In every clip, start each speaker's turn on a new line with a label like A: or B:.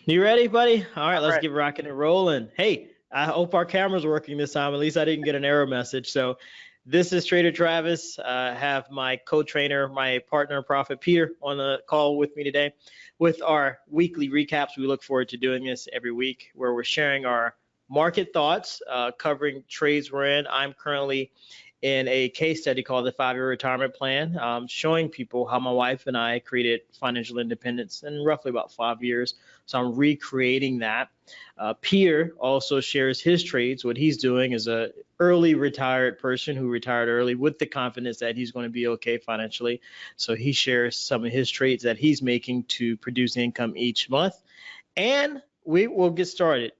A: You ready, buddy? All right,
B: I'm
A: let's
B: ready.
A: get rocking and rolling. Hey, I hope our camera's working this time. At least I didn't get an error message. So, this is Trader Travis. I have my co-trainer, my partner, Prophet Peter, on the call with me today with our weekly recaps. We look forward to doing this every week where we're sharing our market thoughts, covering trades we're in. I'm currently in a case study called the 5-Year Retirement Plan, showing people how my wife and I created financial independence in roughly about 5 years. So I'm recreating that. Pierre also shares his trades. What he's doing is a early retired person who retired early with the confidence that he's going to be okay financially. So he shares some of his trades that he's making to produce income each month. And we will get started.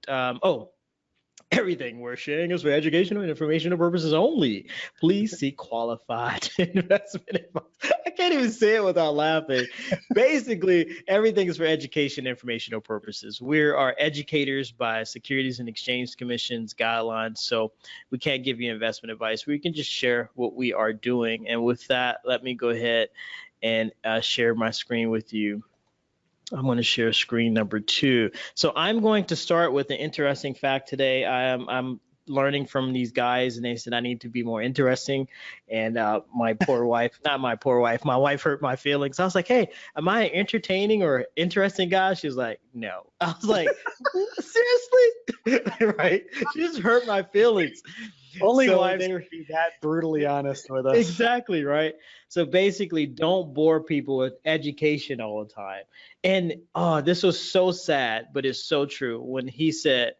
A: Everything we're sharing is for educational and informational purposes only. Please seek qualified investment advice. I can't even say it without laughing. Basically, everything is for education and informational purposes. We are educators by Securities and Exchange Commission's guidelines, so we can't give you investment advice. We can just share what we are doing. And with that, let me go ahead and share my screen with you. I'm going to share screen number 2. So I'm going to start with an interesting fact today. I'm learning from these guys, and they said I need to be more interesting. And my poor wife, not my poor wife, my wife hurt my feelings. I was like, hey, am I entertaining or interesting guy? She was like, no. I was like, seriously? Right? She just hurt my feelings.
B: Only
A: So
B: wives
A: they
B: can
A: were
B: be that brutally honest with us.
A: exactly right. So basically, don't bore people with education all the time. And oh, this was so sad, but it's so true when he said,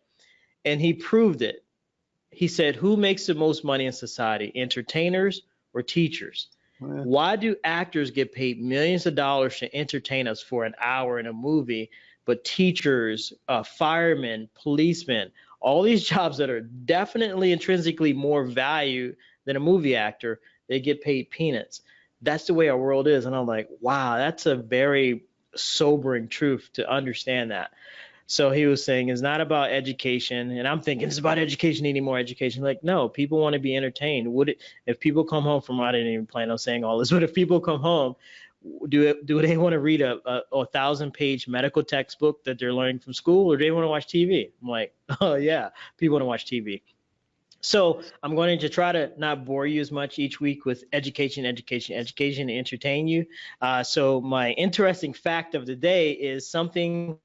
A: and he proved it. He said, who makes the most money in society, entertainers or teachers?
B: Yeah.
A: Why do actors get paid millions of dollars to entertain us for an hour in a movie, but teachers, firemen, policemen, all these jobs that are definitely intrinsically more value than a movie actor, they get paid peanuts? That's the way our world is. And I'm like, wow, that's a very sobering truth to understand that. So he was saying it's not about education, and I'm thinking it's about education, needing more education. Like, no, people want to be entertained. Would it, if people come home from, I didn't even plan on saying all this, but if people come home, do they want to read a 1,000-page medical textbook that they're learning from school, or do they want to watch TV? I'm like, oh yeah, people want to watch TV. So I'm going to try to not bore you as much each week with education, education, education, and entertain you. So my interesting fact of the day is something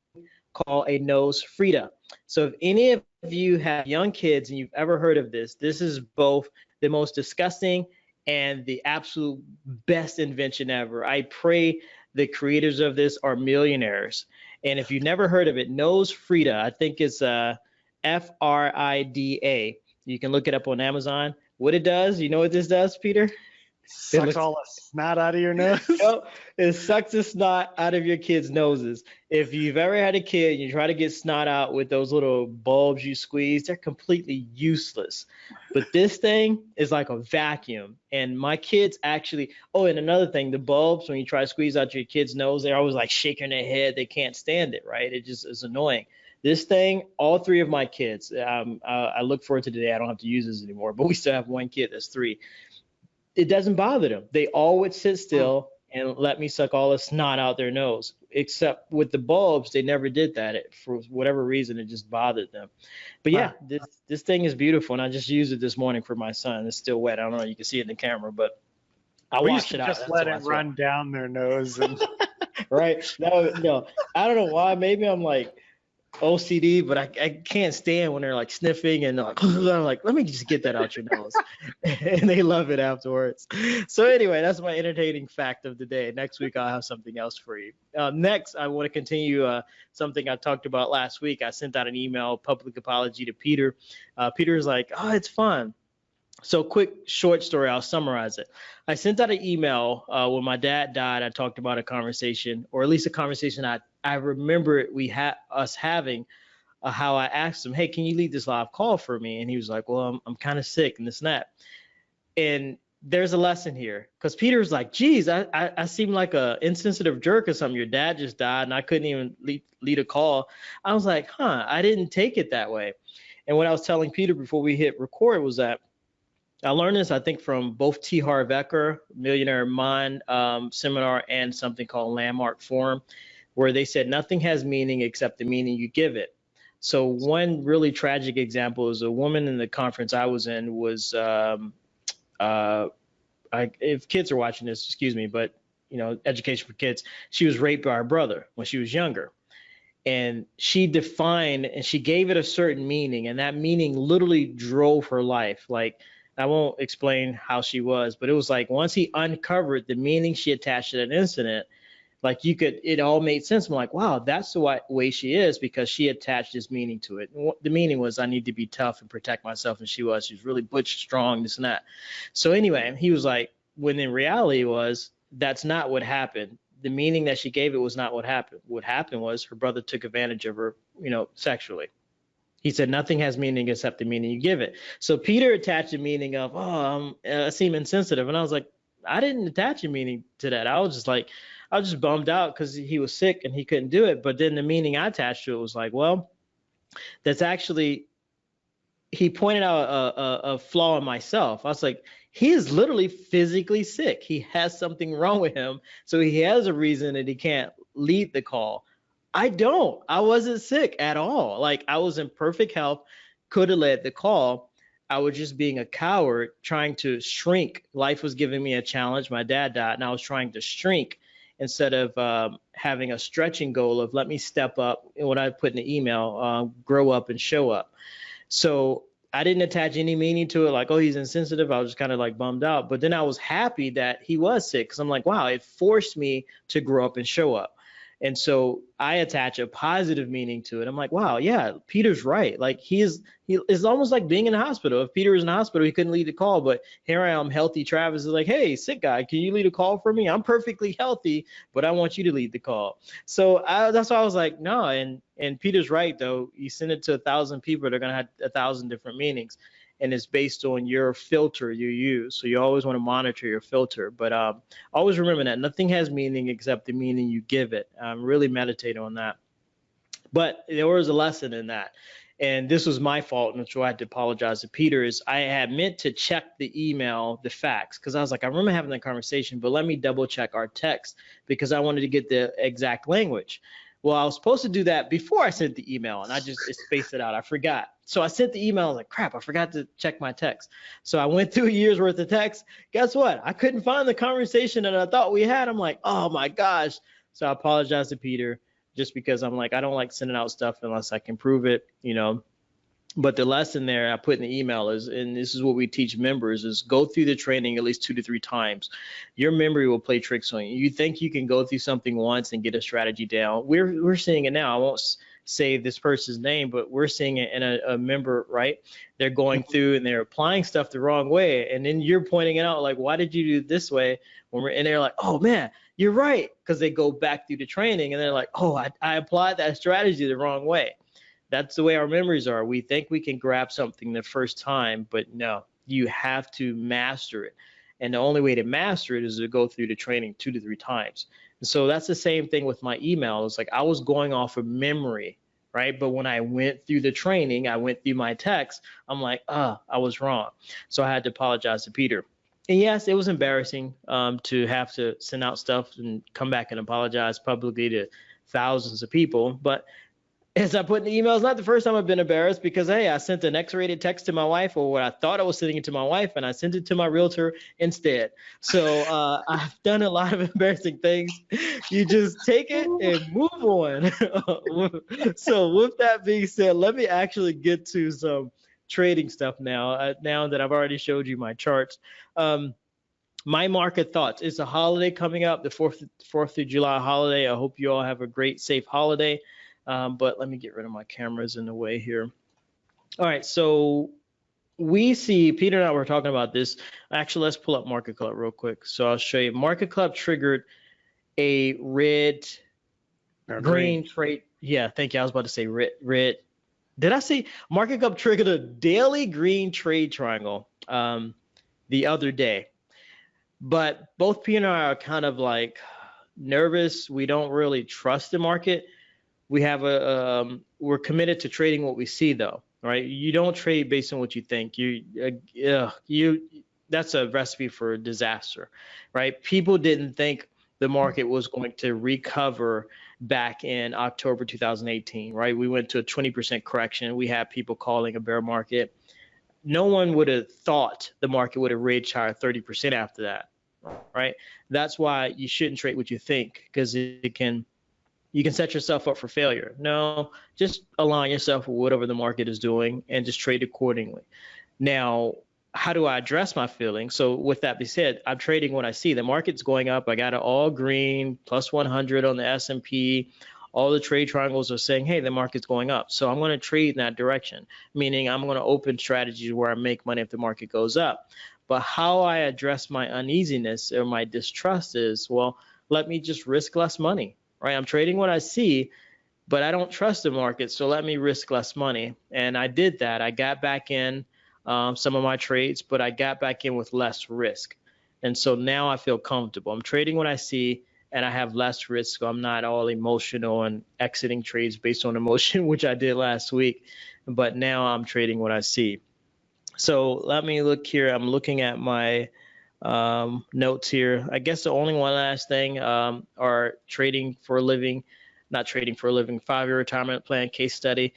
A: called a nose Frida. So if any of you have young kids and you've ever heard of this is both the most disgusting and the absolute best invention ever. I pray the creators of this are millionaires. And if you've never heard of it, nose Frida, I think it's Frida. You can look it up on Amazon. What it does, you know what this does, Peter? It
B: Sucks
A: looks
B: all the snot out of your nose.
A: no, it sucks the snot out of your kids' noses. If you've ever had a kid and you try to get snot out with those little bulbs you squeeze, they're completely useless. But this thing is like a vacuum. And my kids actually, oh, and another thing, the bulbs, when you try to squeeze out your kid's nose, they're always like shaking their head. They can't stand it, right? It just is annoying. This thing, all 3 of my kids, I look forward to the day I don't have to use this anymore, but we still have one kid that's 3. It doesn't bother them. They always sit still and let me suck all the snot out their nose. Except with the bulbs, they never did that. For whatever reason, it just bothered them. But yeah, this thing is beautiful, and I just used it this morning for my son. It's still wet. I don't know. You can see it in the camera, but I
B: We used
A: washed
B: to
A: it out.
B: just
A: That's
B: let
A: why
B: it
A: it's wet.
B: run down their nose. And
A: Right? No, no. I don't know why. Maybe I'm like OCD, but I can't stand when they're like sniffing and like, I'm like, let me just get that out your nose. And they love it afterwards. So anyway, that's my entertaining fact of the day. Next week, I'll have something else for you. Next, I want to continue something I talked about last week. I sent out an email, public apology to Peter. Peter's like, oh, it's fun. So quick, short story, I'll summarize it. I sent out an email when my dad died. I talked about a conversation, or at least a conversation I remember we had us having, how I asked him, hey, can you lead this live call for me? And he was like, well, I'm kind of sick and this and that. And there's a lesson here because Peter's like, geez, I seem like a insensitive jerk or something. Your dad just died and I couldn't even lead a call. I was like, I didn't take it that way. And what I was telling Peter before we hit record was that I learned this, I think, from both T. Harv Eker, Millionaire Mind seminar, and something called Landmark Forum, where they said nothing has meaning except the meaning you give it. So one really tragic example is a woman in the conference I was in was, if kids are watching this, excuse me, but education for kids, she was raped by her brother when she was younger. And she defined and she gave it a certain meaning, and that meaning literally drove her life. Like, I won't explain how she was, but it was like once he uncovered the meaning she attached to that incident, like it all made sense. I'm like, wow, that's the way she is, because she attached this meaning to it. And the meaning was, I need to be tough and protect myself. And she was really butch, strong, this and that. So anyway, he was like, when in reality was, that's not what happened. The meaning that she gave it was not what happened. What happened was her brother took advantage of her, sexually. He said, nothing has meaning except the meaning you give it. So Peter attached the meaning of, I seem insensitive. And I was like, I didn't attach a meaning to that. I was just bummed out because he was sick and he couldn't do it. But then the meaning I attached to it was like, well, that's actually, he pointed out a flaw in myself. I was like, he is literally physically sick. He has something wrong with him. So he has a reason that he can't lead the call. I don't. I wasn't sick at all. Like, I was in perfect health, could have led the call. I was just being a coward, trying to shrink. Life was giving me a challenge. My dad died, and I was trying to shrink instead of having a stretching goal of let me step up, what I put in the email, grow up and show up. So I didn't attach any meaning to it, like, oh, he's insensitive. I was just kind of like bummed out. But then I was happy that he was sick, because I'm like, wow, it forced me to grow up and show up. And so I attach a positive meaning to it. I'm like, wow, yeah, Peter's right. Like, he is almost like being in the hospital. If Peter was in the hospital, he couldn't lead a call. But here I am, healthy Travis is like, hey, sick guy, can you lead a call for me? I'm perfectly healthy, but I want you to lead the call. So that's why I was like, no. And Peter's right, though. You send it to 1,000 people, they're going to have 1,000 different meanings. And it's based on your filter you use. So you always want to monitor your filter. But always remember that nothing has meaning except the meaning you give it. Really meditate on that. But there was a lesson in that. And this was my fault, and so I had to apologize to Peter. Is I had meant to check the email, the facts, because I was like, I remember having that conversation, but let me double check our text because I wanted to get the exact language. Well, I was supposed to do that before I sent the email, and I just spaced it out. I forgot. So I sent the email. I was like, crap, I forgot to check my text. So I went through a year's worth of text. Guess what? I couldn't find the conversation that I thought we had. I'm like, oh, my gosh. So I apologized to Peter just because I'm like, I don't like sending out stuff unless I can prove it, But the lesson there I put in the email is, and this is what we teach members, is go through the training at least 2 to 3 times. Your memory will play tricks on you. You think you can go through something once and get a strategy down. We're seeing it now. I won't say this person's name, but we're seeing it in a member, right? They're going through and they're applying stuff the wrong way. And then you're pointing it out, like, why did you do it this way? And they're like, oh, man, you're right. Because they go back through the training and they're like, oh, I applied that strategy the wrong way. That's the way our memories are. We think we can grab something the first time, but no, you have to master it. And the only way to master it is to go through the training 2 to 3 times. And so that's the same thing with my email. It's like I was going off of memory, right? But when I went through the training, I went through my text, I'm like, I was wrong. So I had to apologize to Peter. And yes, it was embarrassing to have to send out stuff and come back and apologize publicly to thousands of people. But as I put in the email, it's not the first time I've been embarrassed because, hey, I sent an X-rated text to my wife, or what I thought I was sending it to my wife, and I sent it to my realtor instead. So I've done a lot of embarrassing things. You just take it and move on. So with that being said, let me actually get to some trading stuff now, now that I've already showed you my charts. My market thoughts. It's a holiday coming up, the 4th of July holiday. I hope you all have a great, safe holiday. But let me get rid of my cameras in the way here. All right, so we see, Peter and I were talking about this. Actually, let's pull up Market Club real quick. So I'll show you. Market Club triggered a green trade. Yeah, thank you. I was about to say red. Did I say Market Club triggered a daily green trade triangle the other day? But both Peter and I are kind of like nervous. We don't really trust the market. We have we're committed to trading what we see, though, right? You don't trade based on what you think. That's a recipe for disaster, right? People didn't think the market was going to recover back in October 2018, right? We went to a 20% correction. We had people calling a bear market. No one would have thought the market would have raged higher 30% after that, right? That's why you shouldn't trade what you think, because you can set yourself up for failure. No, just align yourself with whatever the market is doing and just trade accordingly. Now, how do I address my feelings? So with that being said, I'm trading when I see the market's going up. I got it all green, plus 100 on the S&P. All the trade triangles are saying, hey, the market's going up. So I'm going to trade in that direction, meaning I'm going to open strategies where I make money if the market goes up. But how I address my uneasiness or my distrust is, well, let me just risk less money, right? I'm trading what I see, but I don't trust the market, so let me risk less money. And I did that. I got back in some of my trades, but I got back in with less risk. And so now I feel comfortable. I'm trading what I see, and I have less risk. So I'm not all emotional and exiting trades based on emotion, which I did last week. But now I'm trading what I see. So let me look here. I'm looking at my notes here. I guess the only one last thing are trading for a living, not trading for a living, 5-year retirement plan case study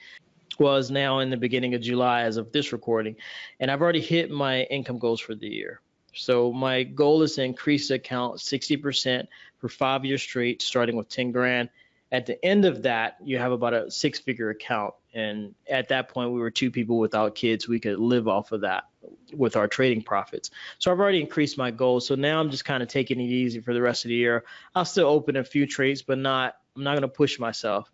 A: was now in the beginning of July as of this recording. And I've already hit my income goals for the year. So my goal is to increase the account 60% for 5 years straight, starting with 10 grand. At the end of that, you have about a 6-figure account. And at that point, we were 2 people without kids. We could live off of that with our trading profits. So I've already increased my goal. So now I'm just kind of taking it easy for the rest of the year. I'll still open a few trades, but I'm not going to push myself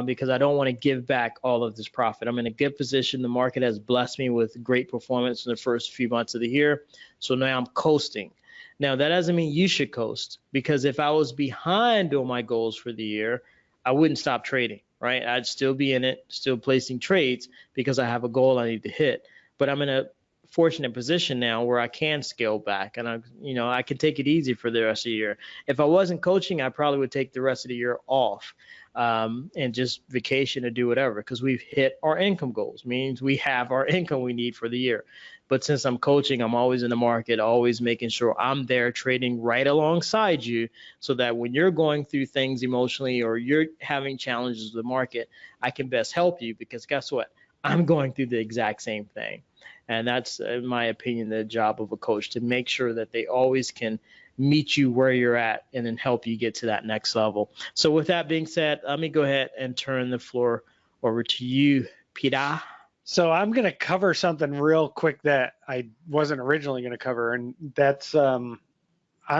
A: because I don't want to give back all of this profit. I'm in a good position. The market has blessed me with great performance in the first few months of the year. So now I'm coasting. Now, that doesn't mean you should coast, because if I was behind on my goals for the year, I wouldn't stop trading, right? I'd still be in it, still placing trades because I have a goal I need to hit. But I'm in a fortunate position now where I can scale back, and I can take it easy for the rest of the year. If I wasn't coaching, I probably would take the rest of the year off and just vacation or do whatever, because we've hit our income goals, means we have our income we need for the year. But since I'm coaching, I'm always in the market, always making sure I'm there trading right alongside you, so that when you're going through things emotionally or you're having challenges with the market, I can best help you, because guess what? I'm going through the exact same thing. And that's, in my opinion, the job of a coach, to make sure that they always can meet you where you're at and then help you get to that next level. So with that being said, let me go ahead and turn the floor over to you, Peter.
B: So I'm going to cover something real quick that I wasn't originally going to cover, and that's I'm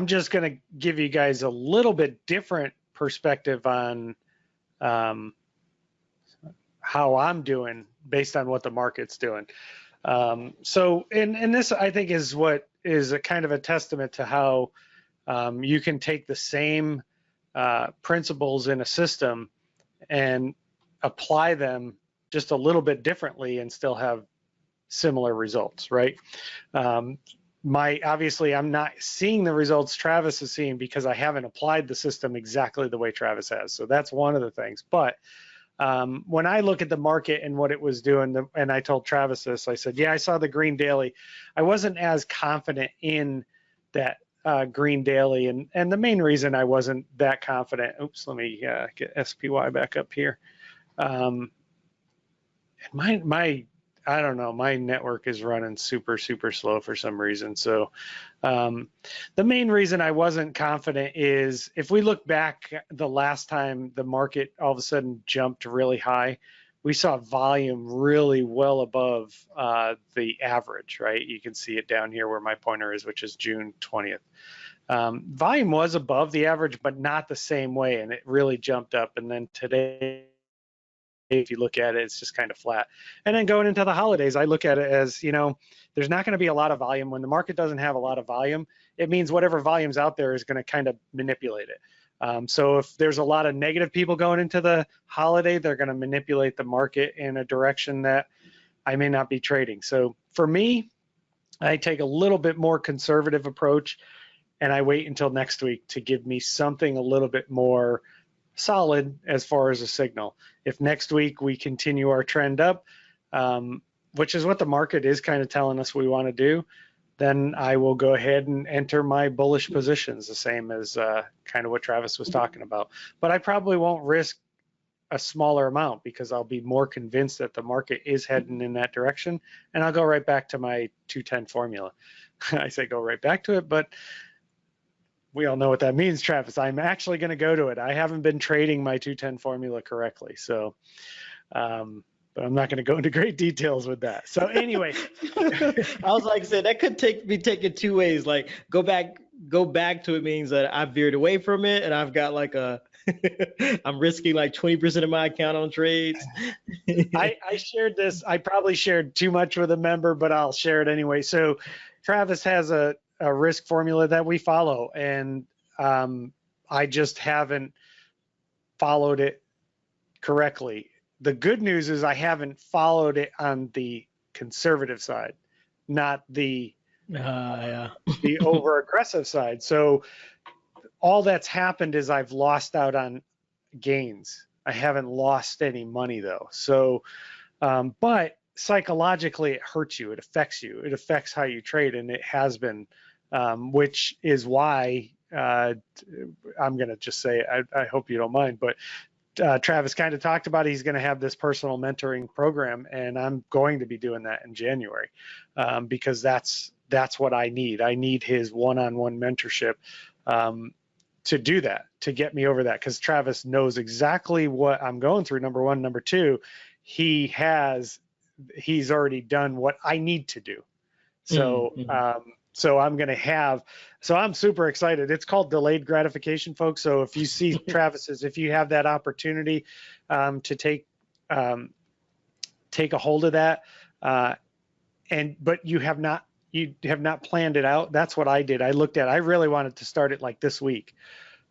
B: just going to give you guys a little bit different perspective on how I'm doing based on what the market's doing. So this, I think, is what is a kind of a testament to how you can take the same principles in a system and apply them just a little bit differently and still have similar results, right? Obviously, I'm not seeing the results Travis is seeing because I haven't applied the system exactly the way Travis has. So that's one of the things. But when I look at the market and what it was doing, and I told Travis this, I said, yeah, I saw the green daily. I wasn't as confident in that green daily. And the main reason I wasn't that confident, oops, let me get SPY back up here. I don't know, my network is running super slow for some reason. So the main reason I wasn't confident is if we look back the last time the market all of a sudden jumped really high, we saw volume really well above the average, right? You can see it down here where my pointer is, which is June 20th. Volume was above the average, but not the same way, and it really jumped up. And then today, if you look at it, it's just kind of flat. And then going into the holidays, I look at it as, there's not going to be a lot of volume. When the market doesn't have a lot of volume, it means whatever volume's out there is going to kind of manipulate it. So if there's a lot of negative people going into the holiday, they're going to manipulate the market in a direction that I may not be trading. So for me, I take a little bit more conservative approach, and I wait until next week to give me something a little bit more solid as far as a signal. If next week we continue our trend up, which is what the market is kind of telling us we want to do, then I will go ahead and enter my bullish positions, the same as kind of what Travis was talking about. But I probably won't risk a smaller amount because I'll be more convinced that the market is heading in that direction, and I'll go right back to my 210 formula. I say go right back to it, but we all know what that means, Travis. I'm actually going to go to it. I haven't been trading my 210 formula correctly, so but I'm not going to go into great details with that. So anyway,
A: I was like I said, that could be taken two ways. Like go back to it means that I veered away from it and I've got like I'm risking like 20% of my account on trades.
B: I shared this. I probably shared too much with a member, but I'll share it anyway. So Travis has a risk formula that we follow, and I just haven't followed it correctly. The good news is I haven't followed it on the conservative side, not the the over aggressive side. So all that's happened is I've lost out on gains. I haven't lost any money though. So, but psychologically it hurts you. It affects you. It affects how you trade, and it has been, which is why I'm going to just say, I hope you don't mind, but Travis kind of talked about he's going to have this personal mentoring program, and I'm going to be doing that in January because that's what I need. I need his one-on-one mentorship to do that, to get me over that, because Travis knows exactly what I'm going through, number one. Number two, he's already done what I need to do. So so I'm going to have, so I'm super excited. It's called delayed gratification, folks. So if you see Travis's, if you have that opportunity to take a hold of that, but you have not planned it out. That's what I did. I really wanted to start it like this week,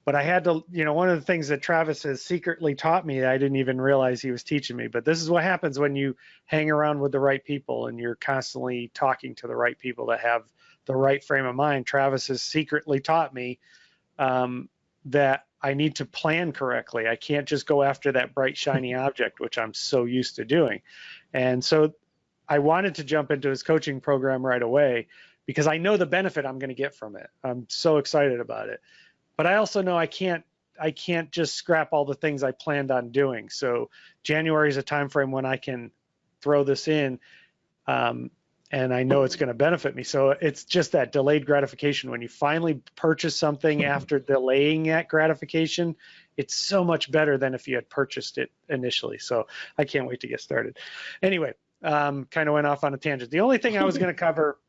B: but I had to, one of the things that Travis has secretly taught me, I didn't even realize he was teaching me, but this is what happens when you hang around with the right people and you're constantly talking to the right people that have the right frame of mind. Travis has secretly taught me that I need to plan correctly. I can't just go after that bright, shiny object, which I'm so used to doing. And so I wanted to jump into his coaching program right away because I know the benefit I'm going to get from it. I'm so excited about it. But I also know I can't just scrap all the things I planned on doing. So January is a time frame when I can throw this in, and I know it's going to benefit me. So it's just that delayed gratification. When you finally purchase something after delaying that gratification, it's so much better than if you had purchased it initially. So I can't wait to get started. Anyway, kind of went off on a tangent. The only thing I was going to cover,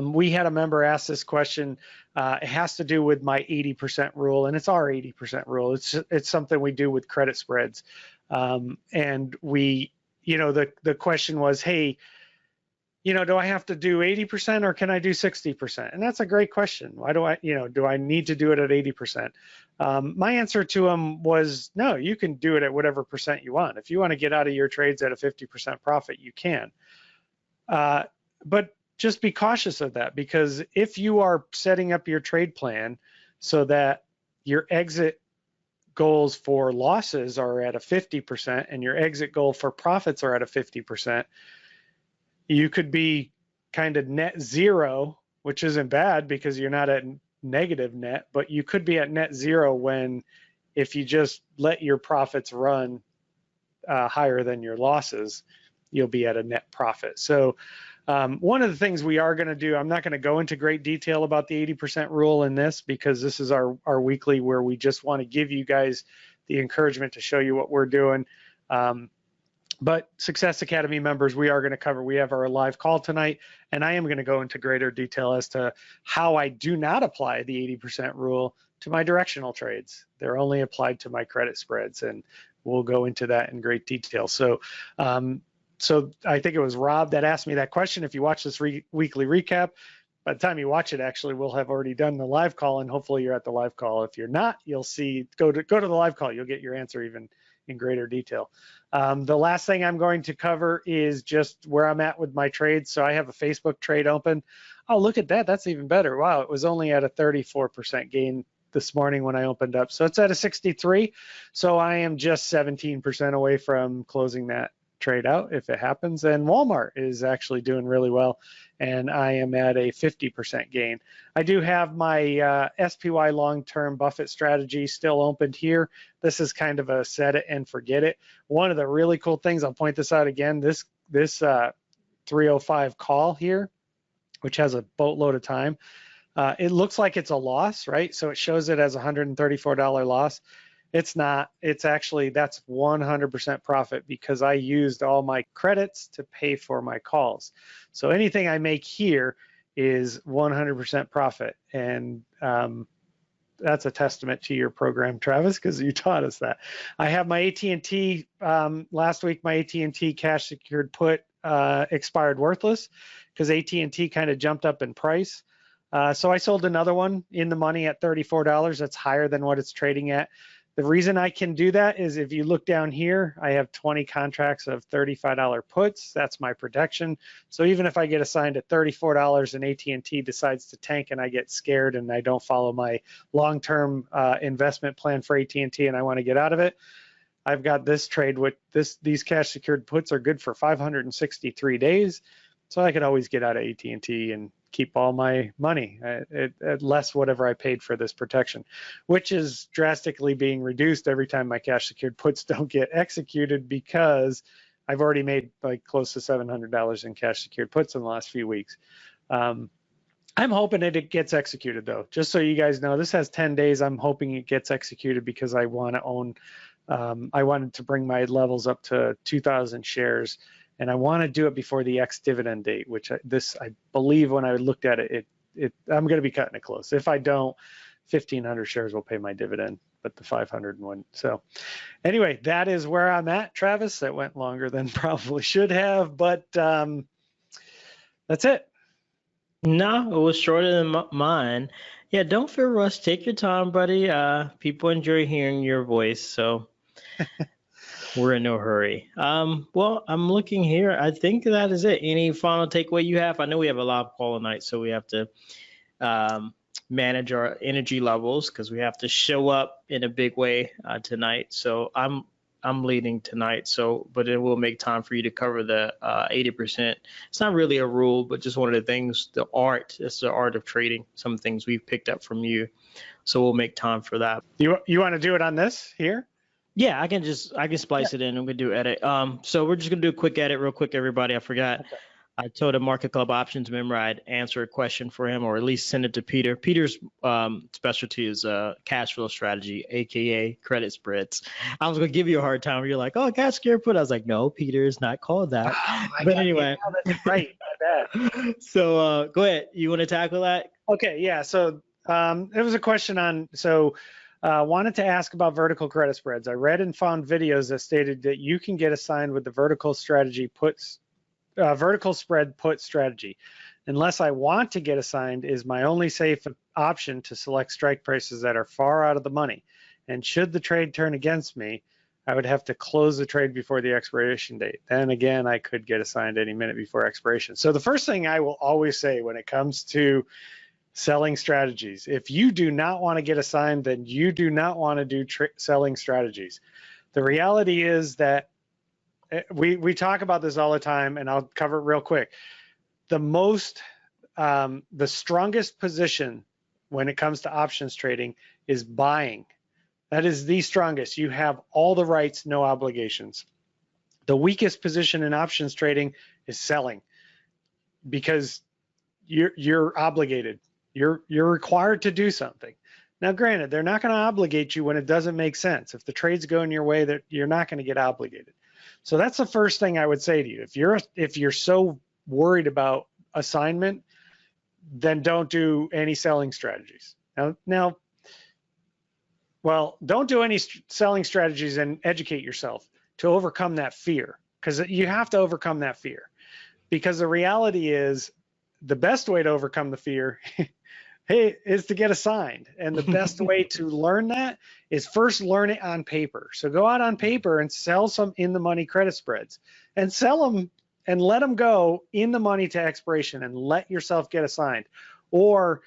B: we had a member ask this question. It has to do with my 80% rule, and it's our 80% rule. It's something we do with credit spreads. And we, the question was, hey, do I have to do 80% or can I do 60%? And that's a great question. Why do I need to do it at 80%? My answer to him was, no, you can do it at whatever percent you want. If you want to get out of your trades at a 50% profit, you can. But just be cautious of that, because if you are setting up your trade plan so that your exit goals for losses are at a 50% and your exit goal for profits are at a 50%, you could be kind of net zero, which isn't bad because you're not at negative net, but you could be at net zero if you just let your profits run higher than your losses, you'll be at a net profit. So one of the things we are going to do, I'm not going to go into great detail about the 80% rule in this because this is our weekly where we just want to give you guys the encouragement to show you what we're doing. But Success Academy members, we are going to cover, we have our live call tonight, and I am going to go into greater detail as to how I do not apply the 80% rule to my directional trades. They're only applied to my credit spreads, and we'll go into that in great detail. So, so I think it was Rob that asked me that question. If you watch this weekly recap, by the time you watch it, actually, we'll have already done the live call, and hopefully you're at the live call. If you're not, you'll see, go to the live call. You'll get your answer even in greater detail. The last thing I'm going to cover is just where I'm at with my trades. So I have a Facebook trade open. Oh, look at that. That's even better. Wow, it was only at a 34% gain this morning when I opened up. So it's at a 63. So I am just 17% away from closing that trade out if it happens. And Walmart is actually doing really well, and I am at a 50% gain. I do have my SPY long-term Buffett strategy still opened here. This is kind of a set it and forget it. One of the really cool things, I'll point this out again, this 305 call here, which has a boatload of time. It looks like it's a loss, right? So it shows it as a $134 loss. It's not. It's actually, that's 100% profit because I used all my credits to pay for my calls. So anything I make here is 100% profit. And that's a testament to your program, Travis, because you taught us that. I have my AT&T, last week, my AT&T cash secured put expired worthless because AT&T kind of jumped up in price. So I sold another one in the money at $34. That's higher than what it's trading at. The reason I can do that is if you look down here, I have 20 contracts of $35 puts. That's my protection. So even if I get assigned at $34 and AT&T decides to tank and I get scared and I don't follow my long-term investment plan for AT&T and I want to get out of it, I've got this trade with these cash secured puts are good for 563 days. So I could always get out of AT&T and keep all my money at less whatever I paid for this protection, which is drastically being reduced every time my cash secured puts don't get executed because I've already made like close to $700 in cash secured puts in the last few weeks. I'm hoping that it gets executed though. Just so you guys know, this has 10 days. I'm hoping it gets executed because I want to own, I wanted to bring my levels up to 2,000 shares. And I want to do it before the ex-dividend date, which I believe when I looked at it, I'm going to be cutting it close. If I don't, 1,500 shares will pay my dividend, but the 501. So anyway, that is where I'm at, Travis. That went longer than probably should have, but that's it.
A: No, it was shorter than mine. Yeah, don't feel rushed. Take your time, buddy. People enjoy hearing your voice, so we're in no hurry. Well, I'm looking here. I think that is it. Any final takeaway you have? I know we have a live call tonight, so we have to manage our energy levels because we have to show up in a big way tonight. So I'm leading tonight. So, but it will make time for you to cover the 80%. It's not really a rule, but just one of the things, the art. It's the art of trading. Some things we've picked up from you. So we'll make time for that.
B: You want to do it on this here?
A: Yeah, I can splice it in. I'm gonna do edit. So we're just gonna do a quick edit real quick, everybody. I forgot. Okay. I told a Market Club Options member I'd answer a question for him or at least send it to Peter. Peter's specialty is cash flow strategy, aka credit spreads. I was gonna give you a hard time. You're like, oh, cash secured put. I was like, no, Peter is not called that. Oh, but anyway,
B: right. My bad.
A: So go ahead. You want to tackle that?
B: Okay. Yeah. So there was a question on wanted to ask about vertical credit spreads. I read and found videos that stated that you can get assigned with the vertical spread put strategy. Unless I want to get assigned is my only safe option to select strike prices that are far out of the money. And should the trade turn against me, I would have to close the trade before the expiration date. Then again, I could get assigned any minute before expiration. So the first thing I will always say when it comes to selling strategies, if you do not want to get assigned, then you do not want to do selling strategies. The reality is that we talk about this all the time, and I'll cover it real quick. The strongest position when it comes to options trading is buying. That is the strongest. You have all the rights, no obligations. The weakest position in options trading is selling because you're obligated. You're required to do something. Now, granted, they're not going to obligate you when it doesn't make sense. If the trades go in your way, that you're not going to get obligated. So that's the first thing I would say to you. If you're so worried about assignment, then don't do any selling strategies. Now, don't do any selling strategies and educate yourself to overcome that fear, because you have to overcome that fear. Because the reality is, the best way to overcome the fear is to get assigned. And the best way to learn that is first learn it on paper. So go out on paper and sell some in the money credit spreads and sell them and let them go in the money to expiration and let yourself get assigned, or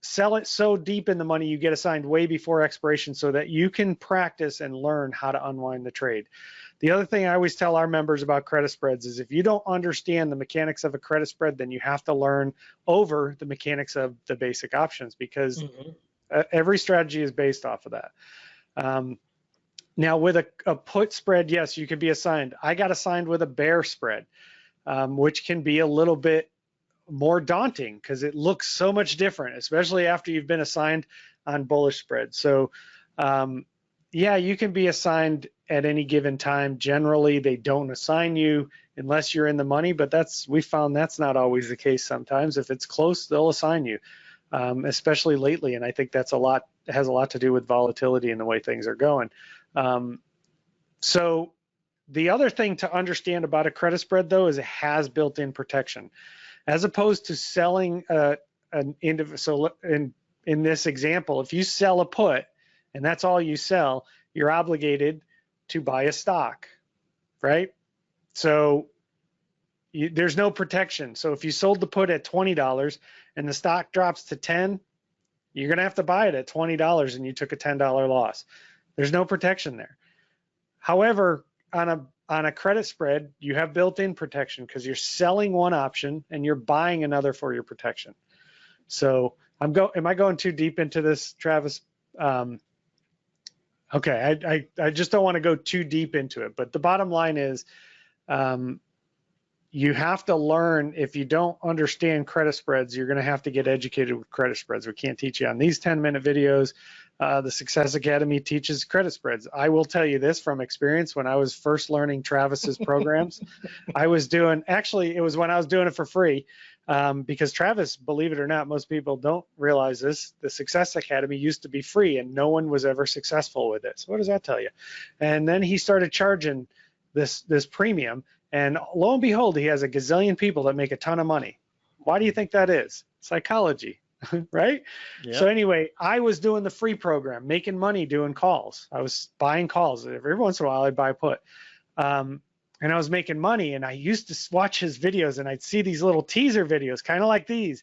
B: sell it so deep in the money you get assigned way before expiration so that you can practice and learn how to unwind the trade. The other thing I always tell our members about credit spreads is if you don't understand the mechanics of a credit spread, then you have to learn over the mechanics of the basic options, because every strategy is based off of that. Now with a put spread, yes, you can be assigned. I got assigned with a bear spread, which can be a little bit more daunting because it looks so much different, especially after you've been assigned on bullish spread. So yeah, you can be assigned at any given time. Generally, they don't assign you unless you're in the money, but we found that's not always the case sometimes. If it's close, they'll assign you, especially lately. And I think that's has a lot to do with volatility and the way things are going. So the other thing to understand about a credit spread, though, is it has built-in protection, as opposed to selling an individual. So in this example, if you sell a put and that's all you sell, you're obligated to buy a stock, right? So there's no protection. So if you sold the put at $20 and the stock drops to 10, you're gonna have to buy it at $20 and you took a $10 loss. There's no protection there. However, on a credit spread, you have built-in protection because you're selling one option and you're buying another for your protection. So am I going too deep into this, Travis? Okay, I just don't want to go too deep into it, but the bottom line is you have to learn. If you don't understand credit spreads, you're going to have to get educated with credit spreads. We can't teach you on these 10-minute videos. The Success Academy teaches credit spreads. I will tell you this from experience. When I was first learning Travis's programs, I was doing, actually, it was when I was doing it for free, because Travis, believe it or not, most people don't realize this, the Success Academy used to be free and no one was ever successful with it. So what does that tell you? And then he started charging this premium, and lo and behold, he has a gazillion people that make a ton of money. Why do you think that is? Psychology. Right? Yep. So anyway, I was doing the free program, making money doing calls. I was buying calls. Every once in a while I'd buy a put. And I was making money, and I used to watch his videos, and I'd see these little teaser videos, kind of like these.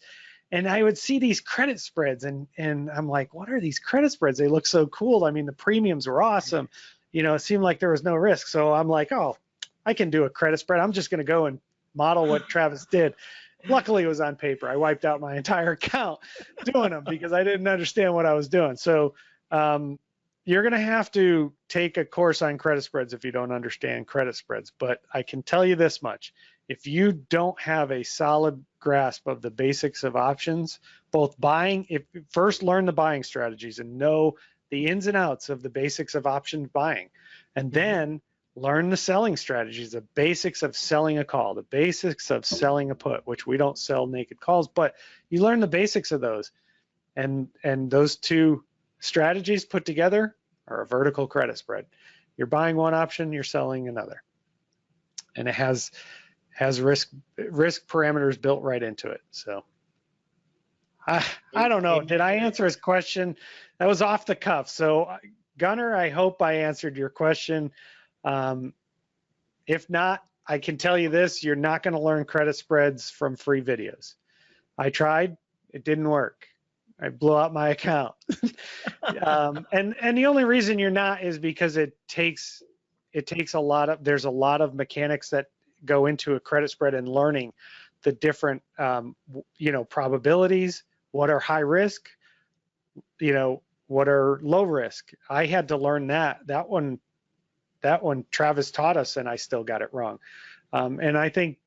B: And I would see these credit spreads, and I'm like, what are these credit spreads? They look so cool. I mean, the premiums were awesome. You know, it seemed like there was no risk. So I'm like, oh, I can do a credit spread. I'm just going to go and model what Travis did. Luckily, it was on paper. I wiped out my entire account doing them because I didn't understand what I was doing. So you're going to have to take a course on credit spreads if you don't understand credit spreads. But I can tell you this much. If you don't have a solid grasp of the basics of options, both buying, first learn the buying strategies and know the ins and outs of the basics of option buying, and then learn the selling strategies, the basics of selling a call, the basics of selling a put, which we don't sell naked calls, but you learn the basics of those. And those two strategies put together are a vertical credit spread. You're buying one option, you're selling another. And it has risk parameters built right into it. So I don't know. Did I answer his question? That was off the cuff. So Gunnar, I hope I answered your question. If not, I can tell you this, you're not going to learn credit spreads from free videos. I tried, it didn't work. I blew out my account. And the only reason you're not is because it takes a lot of, there's a lot of mechanics that go into a credit spread and learning the different, probabilities, what are high risk, what are low risk. I had to learn that one Travis taught us, and I still got it wrong. And I think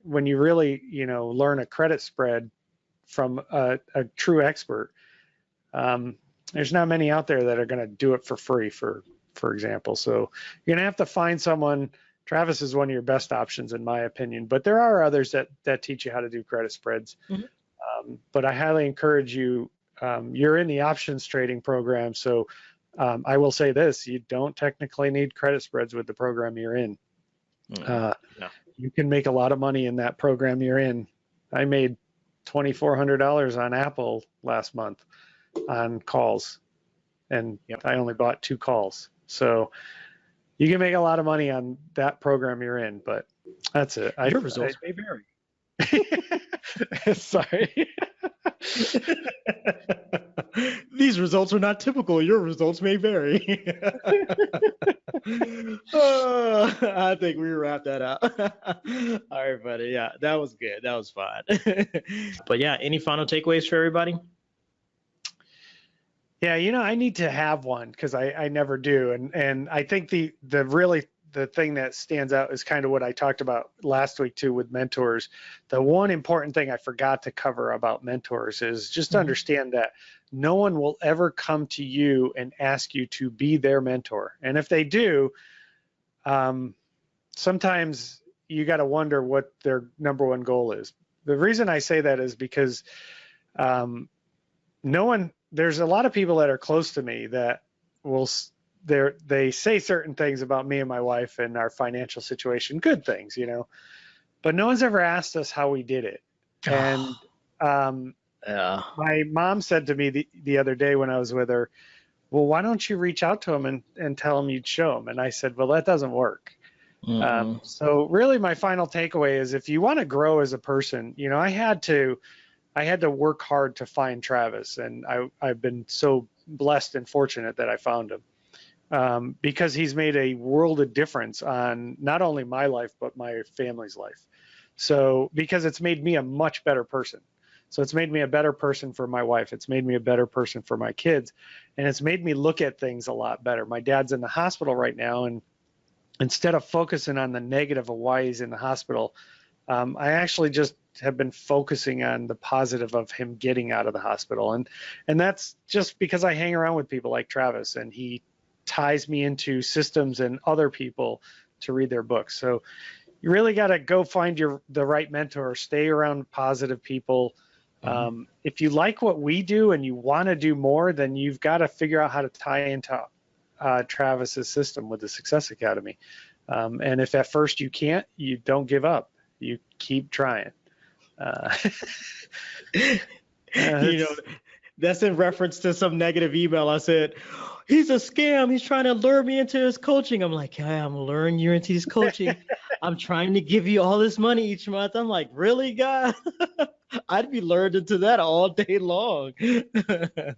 B: when you really, learn a credit spread from a true expert, there's not many out there that are going to do it for free, for example. So you're going to have to find someone. Travis is one of your best options, in my opinion, but there are others that teach you how to do credit spreads. Mm-hmm. But I highly encourage you, you're in the options trading program, so I will say this, you don't technically need credit spreads with the program you're in. No. You can make a lot of money in that program you're in. I made $2,400 on Apple last month on calls, and I only bought 2 calls. So you can make a lot of money on that program you're in, but that's it.
A: Your results may vary.
B: Sorry.
A: These results are not typical. Your results may vary. I think we wrap that up. All right, buddy. Yeah, that was good. That was fun. But yeah, any final takeaways for everybody?
B: Yeah, I need to have one because I never do. And I think the thing that stands out is kind of what I talked about last week too with mentors. The one important thing I forgot to cover about mentors is just understand that no one will ever come to you and ask you to be their mentor. And if they do, sometimes you got to wonder what their number one goal is. The reason I say that is because there's a lot of people that are close to me that they say certain things about me and my wife and our financial situation, good things, but no one's ever asked us how we did it. And my mom said to me the other day when I was with her, well, why don't you reach out to him and tell him you'd show him? And I said, well, that doesn't work. So really my final takeaway is if you want to grow as a person, I had to work hard to find Travis, and I've been so blessed and fortunate that I found him because he's made a world of difference on not only my life, but my family's life. So because it's made me a much better person. So it's made me a better person for my wife. It's made me a better person for my kids. And it's made me look at things a lot better. My dad's in the hospital right now, and instead of focusing on the negative of why he's in the hospital, I actually just have been focusing on the positive of him getting out of the hospital. And that's just because I hang around with people like Travis, and he ties me into systems and other people to read their books. So you really got to go find the right mentor, stay around positive people. If you like what we do and you want to do more, then you've got to figure out how to tie into Travis's system with the Success Academy. And if at first you can't, you don't give up. You keep trying.
A: That's in reference to some negative email. I said, he's a scam. He's trying to lure me into his coaching. I'm like, hey, I'm luring you into his coaching. I'm trying to give you all this money each month. I'm like, really, God? I'd be lured into that all day long.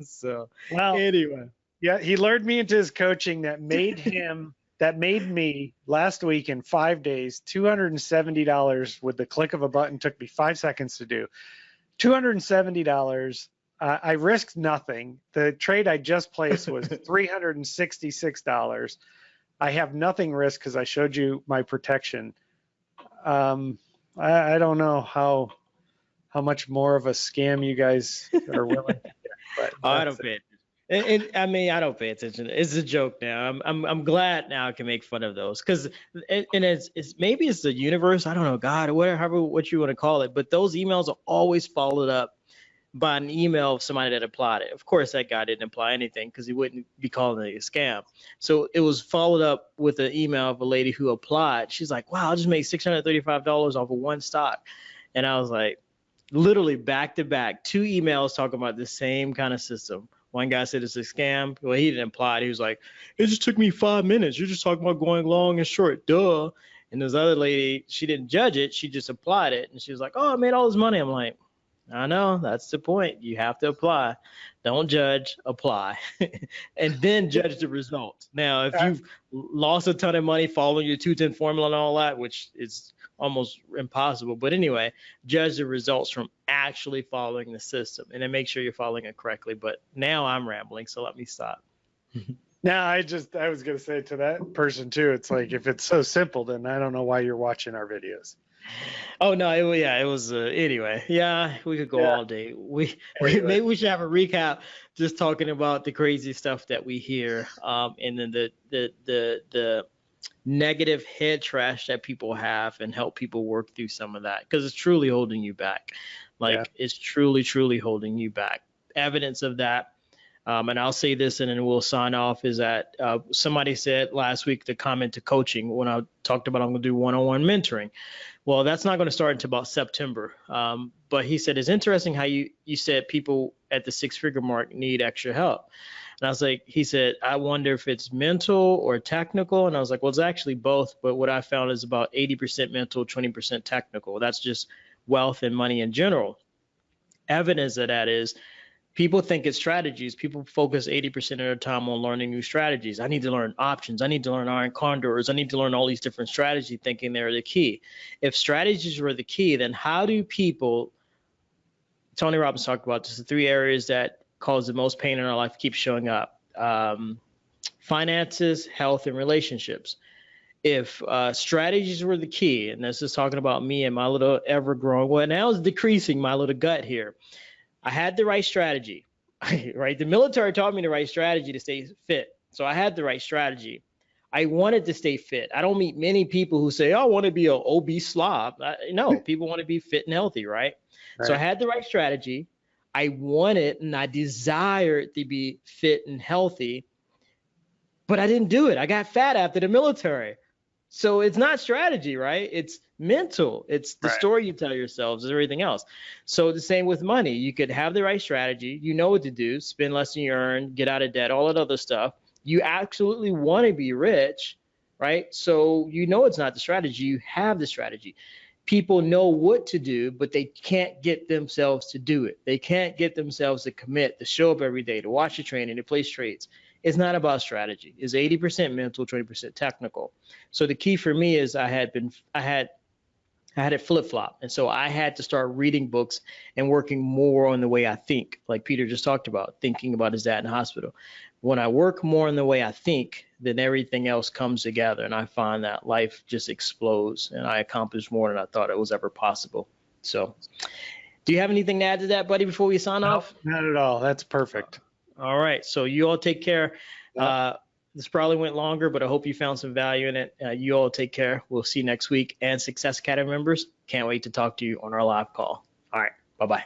A: So, well, anyway.
B: Yeah, he lured me into his coaching that made me last week in 5 days, $270 with the click of a button. Took me 5 seconds to do. $270. I risked nothing. The trade I just placed was $366. I have nothing risked because I showed you my protection. I don't know how much more of a scam you guys are willing to get. But
A: I don't pay attention. I mean, I don't pay attention. It's a joke now. I'm glad now I can make fun of those because it's maybe it's the universe. I don't know, God, whatever what you want to call it. But those emails are always followed up by an email of somebody that applied it. Of course, that guy didn't apply anything because he wouldn't be calling it a scam. So it was followed up with an email of a lady who applied. She's like, wow, I just made $635 off of one stock. And I was like, literally back to back, 2 emails talking about the same kind of system. One guy said it's a scam. Well, he didn't apply it. He was like, it just took me 5 minutes. You're just talking about going long and short. Duh. And this other lady, she didn't judge it. She just applied it. And she was like, oh, I made all this money. I'm like, I know, that's the point. You have to apply. Don't judge, apply. And then judge the results. Now, if you've lost a ton of money following your 210 formula and all that, which is almost impossible. But anyway, judge the results from actually following the system and then make sure you're following it correctly. But now I'm rambling, so let me stop.
B: Now, I was going to say to that person too, it's like, if it's so simple, then I don't know why you're watching our videos.
A: Oh no! It was anyway. Yeah, we could go all day. Maybe we should have a recap, just talking about the crazy stuff that we hear, and then the negative head trash that people have, and help people work through some of that because it's truly holding you back. It's truly holding you back. Evidence of that. And I'll say this and then we'll sign off, is that somebody said last week to comment to coaching when I talked about I'm going to do one-on-one mentoring. Well, that's not going to start until about September. But he said, it's interesting how you said people at the 6-figure mark need extra help. And I was like, he said, I wonder if it's mental or technical. And I was like, well, it's actually both. But what I found is about 80% mental, 20% technical. That's just wealth and money in general. Evidence of that is, People think it's strategies. People focus 80% of their time on learning new strategies. I need to learn options. I need to learn iron condors. I need to learn all these different strategies, thinking they're the key. If strategies were the key, then how do people, Tony Robbins talked about this, the 3 areas that cause the most pain in our life keep showing up. Finances, health, and relationships. If strategies were the key, and this is talking about me and my little ever-growing, well, now it's decreasing my little gut here. I had the right strategy, right? The military taught me the right strategy to stay fit. So I had the right strategy. I wanted to stay fit. I don't meet many people who say, oh, I want to be an obese slob. No, people want to be fit and healthy, right? So I had the right strategy. I wanted and I desired to be fit and healthy, but I didn't do it. I got fat after the military. So it's not strategy, right? It's mental. It's the story you tell yourselves, is everything else. So the same with money. You could have the right strategy. You know what to do. Spend less than you earn, get out of debt, all that other stuff. You absolutely want to be rich, right? So you know it's not the strategy. You have the strategy. People know what to do, but they can't get themselves to do it. They can't get themselves to commit, to show up every day, to watch the training, to place trades. It's not about strategy. It's 80% mental, 20% technical. So the key for me is I had it flip-flop. And so I had to start reading books and working more on the way I think, like Peter just talked about, thinking about his dad in the hospital. When I work more on the way I think, then everything else comes together. And I find that life just explodes and I accomplish more than I thought it was ever possible. So do you have anything to add to that, buddy, before we sign off?
B: Not at all. That's perfect.
A: All right. So you all take care. This probably went longer, but I hope you found some value in it. You all take care. We'll see you next week. And Success Academy members, can't wait to talk to you on our live call. All right. Bye-bye.